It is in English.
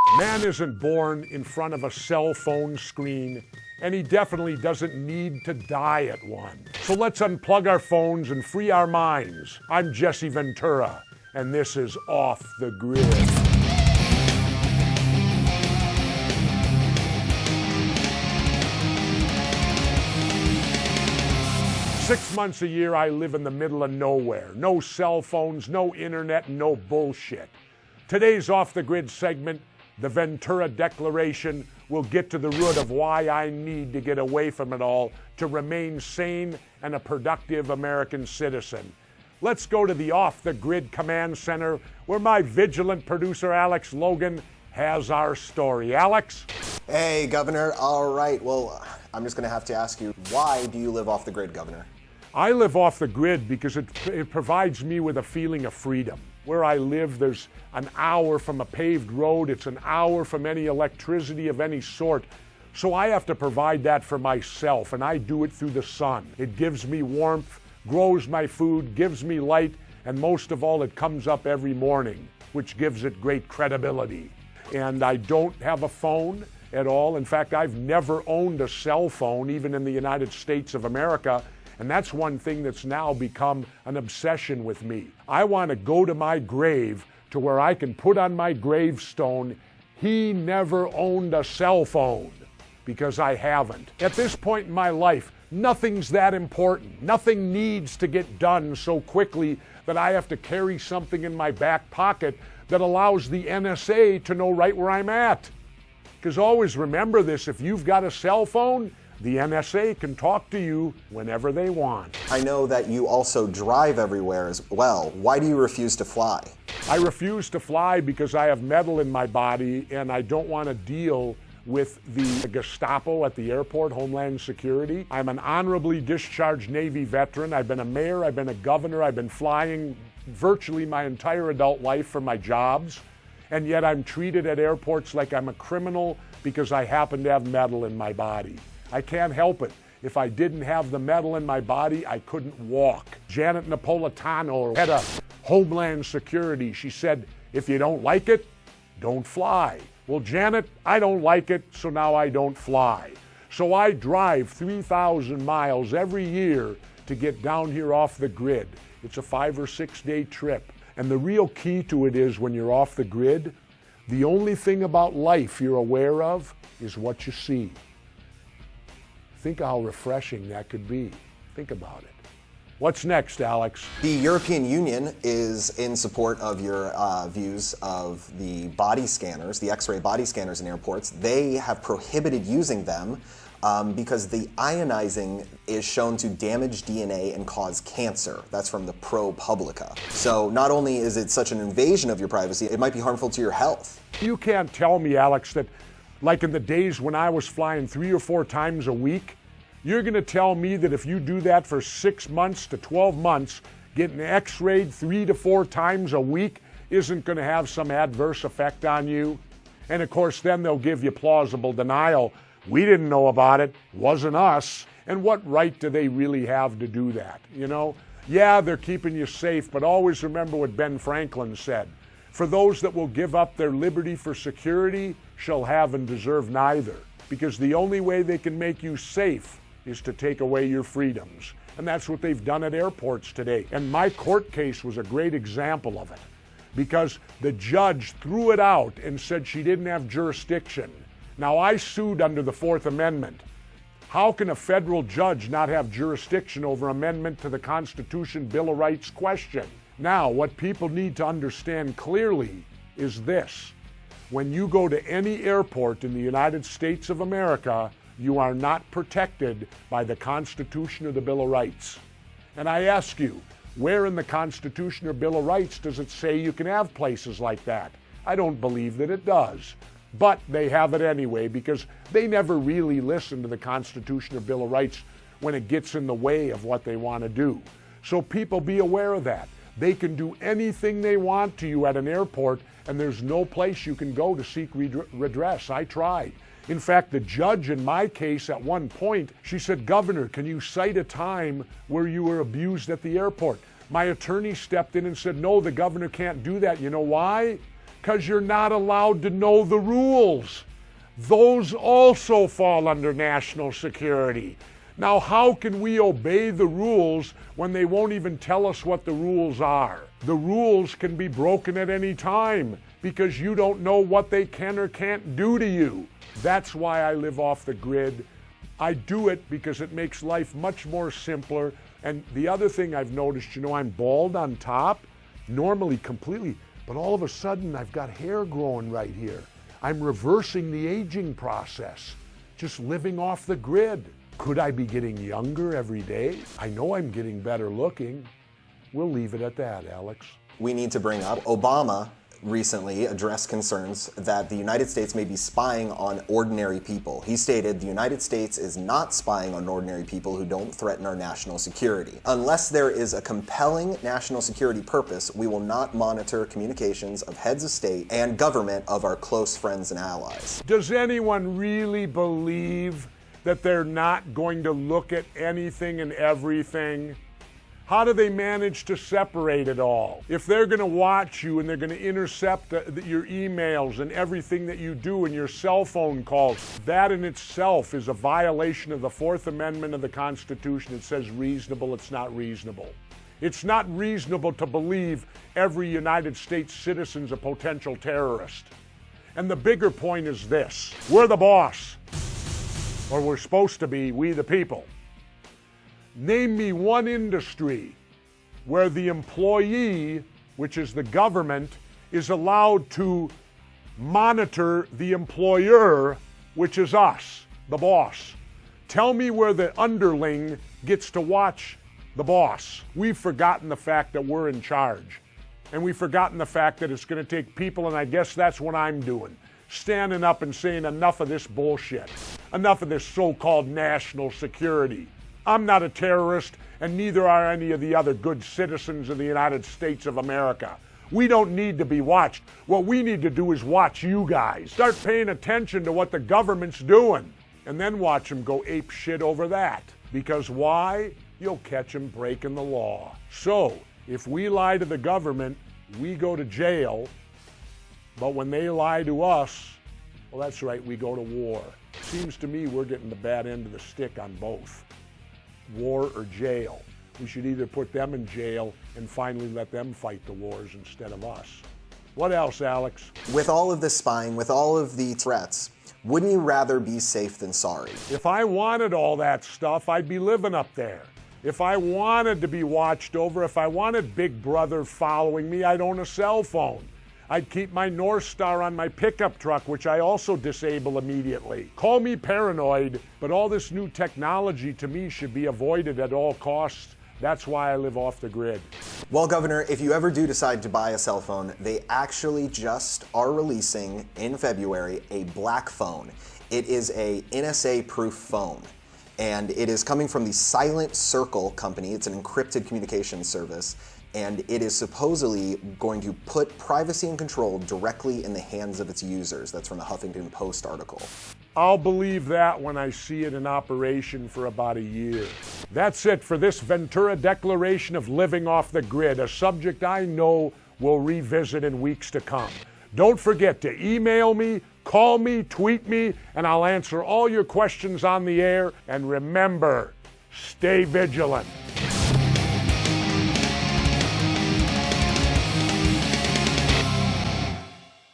Man isn't born in front of a cell phone screen, and he definitely doesn't need to die at one. So let's unplug our phones and free our minds. I'm Jesse Ventura, and this is Off the Grid. Six months a year, I live in the middle of nowhere. No cell phones, no internet, no bullshit. Today's Off the Grid segment, the Ventura Declaration, will get to the root of why I need to get away from it all to remain sane and a productive American citizen. Let's go to the Off the Grid Command Center, where my vigilant producer, Alex Logan, has our story. Alex? Hey, Governor. All right. Well, I'm just going to have to ask you, why do you live off the grid, Governor? I live off the grid because it provides me with a feeling of freedom. Where I live, there's an hour from a paved road. It's an hour from any electricity of any sort. So I have to provide that for myself, and I do it through the sun. It gives me warmth, grows my food, gives me light, and most of all, it comes up every morning, which gives it great credibility. And I don't have a phone at all. In fact, I've never owned a cell phone, even in the United States of America. And that's one thing that's now become an obsession with me. I want to go to my grave to where I can put on my gravestone, he never owned a cell phone, because I haven't. At this point in my life, nothing's that important. Nothing needs to get done so quickly that I have to carry something in my back pocket that allows the NSA to know right where I'm at. Because always remember this, if you've got a cell phone, the NSA can talk to you whenever they want. I know that you also drive everywhere as well. Why do you refuse to fly? I refuse to fly because I have metal in my body and I don't want to deal with the Gestapo at the airport, Homeland Security. I'm an honorably discharged Navy veteran. I've been a mayor, I've been a governor, I've been flying virtually my entire adult life for my jobs. And yet I'm treated at airports like I'm a criminal because I happen to have metal in my body. I can't help it. If I didn't have the metal in my body, I couldn't walk. Janet Napolitano, head of Homeland Security, she said, if you don't like it, don't fly. Well, Janet, I don't like it, so now I don't fly. So I drive 3,000 miles every year to get down here off the grid. It's a 5 or 6 day trip. And the real key to it is when you're off the grid, the only thing about life you're aware of is what you see. Think how refreshing that could be. Think about it. What's next, Alex? The European Union is in support of your views of the body scanners, the X-ray body scanners in airports. They have prohibited using them because the ionizing is shown to damage DNA and cause cancer. That's from the ProPublica. So not only is it such an invasion of your privacy, it might be harmful to your health. You can't tell me, Alex, that like in the days when I was flying 3 or 4 times a week, you're going to tell me that if you do that for 6 months to 12 months, getting x-rayed 3 to 4 times a week isn't going to have some adverse effect on you? And of course, then they'll give you plausible denial. We didn't know about it, wasn't us. And what right do they really have to do that? You know, yeah, they're keeping you safe, but always remember what Ben Franklin said. For those that will give up their liberty for security shall have and deserve neither. Because the only way they can make you safe is to take away your freedoms. And that's what they've done at airports today. And my court case was a great example of it. Because the judge threw it out and said she didn't have jurisdiction. Now I sued under the Fourth Amendment. How can a federal judge not have jurisdiction over amendment to the Constitution Bill of Rights question? Now, what people need to understand clearly is this. When you go to any airport in the United States of America, you are not protected by the Constitution or the Bill of Rights. And I ask you, where in the Constitution or Bill of Rights does it say you can have places like that? I don't believe that it does. But they have it anyway because they never really listen to the Constitution or Bill of Rights when it gets in the way of what they want to do. So people be aware of that. They can do anything they want to you at an airport, and there's no place you can go to seek redress. I tried. In fact, the judge in my case at one point, she said, Governor, can you cite a time where you were abused at the airport? My attorney stepped in and said, no, the governor can't do that. You know why? Because you're not allowed to know the rules. Those also fall under national security. Now, how can we obey the rules when they won't even tell us what the rules are? The rules can be broken at any time because you don't know what they can or can't do to you. That's why I live off the grid. I do it because it makes life much more simpler. And the other thing I've noticed, I'm bald on top, normally completely, but all of a sudden I've got hair growing right here. I'm reversing the aging process, just living off the grid. Could I be getting younger every day? I know I'm getting better looking. We'll leave it at that, Alex. We need to bring up Obama recently addressed concerns that the United States may be spying on ordinary people. He stated, "The United States is not spying on ordinary people who don't threaten our national security. Unless there is a compelling national security purpose, we will not monitor communications of heads of state and government of our close friends and allies." Does anyone really believe that they're not going to look at anything and everything? How do they manage to separate it all? If they're going to watch you and they're going to intercept your emails and everything that you do and your cell phone calls, that in itself is a violation of the Fourth Amendment of the Constitution. It says reasonable, it's not reasonable. It's not reasonable to believe every United States citizen's a potential terrorist. And the bigger point is this: we're the boss, or we're supposed to be, we the people. Name me one industry where the employee, which is the government, is allowed to monitor the employer, which is us, the boss. Tell me where the underling gets to watch the boss. We've forgotten the fact that we're in charge. And we've forgotten the fact that it's going to take people, and I guess that's what I'm doing. Standing up and saying enough of this bullshit. Enough of this so-called national security. I'm not a terrorist, and neither are any of the other good citizens of the United States of America. We don't need to be watched. What we need to do is watch you guys. Start paying attention to what the government's doing, and then watch them go ape shit over that. Because why? You'll catch them breaking the law. So, if we lie to the government, we go to jail, but when they lie to us, well, that's right, we go to war. Seems to me we're getting the bad end of the stick on both. War or jail. We should either put them in jail and finally let them fight the wars instead of us. What else, Alex? With all of this spying, with all of the threats, wouldn't you rather be safe than sorry? If I wanted all that stuff, I'd be living up there. If I wanted to be watched over, if I wanted Big Brother following me, I'd own a cell phone. I'd keep my North Star on my pickup truck, which I also disable immediately. Call me paranoid, but all this new technology to me should be avoided at all costs. That's why I live off the grid. Well, Governor, if you ever do decide to buy a cell phone, they actually just are releasing in February a black phone. It is a NSA-proof phone, and it is coming from the Silent Circle company. It's an encrypted communications service. And it is supposedly going to put privacy and control directly in the hands of its users. That's from the Huffington Post article. I'll believe that when I see it in operation for about a year. That's it for this Ventura declaration of living off the grid, a subject I know we'll revisit in weeks to come. Don't forget to email me, call me, tweet me, and I'll answer all your questions on the air. And remember, stay vigilant.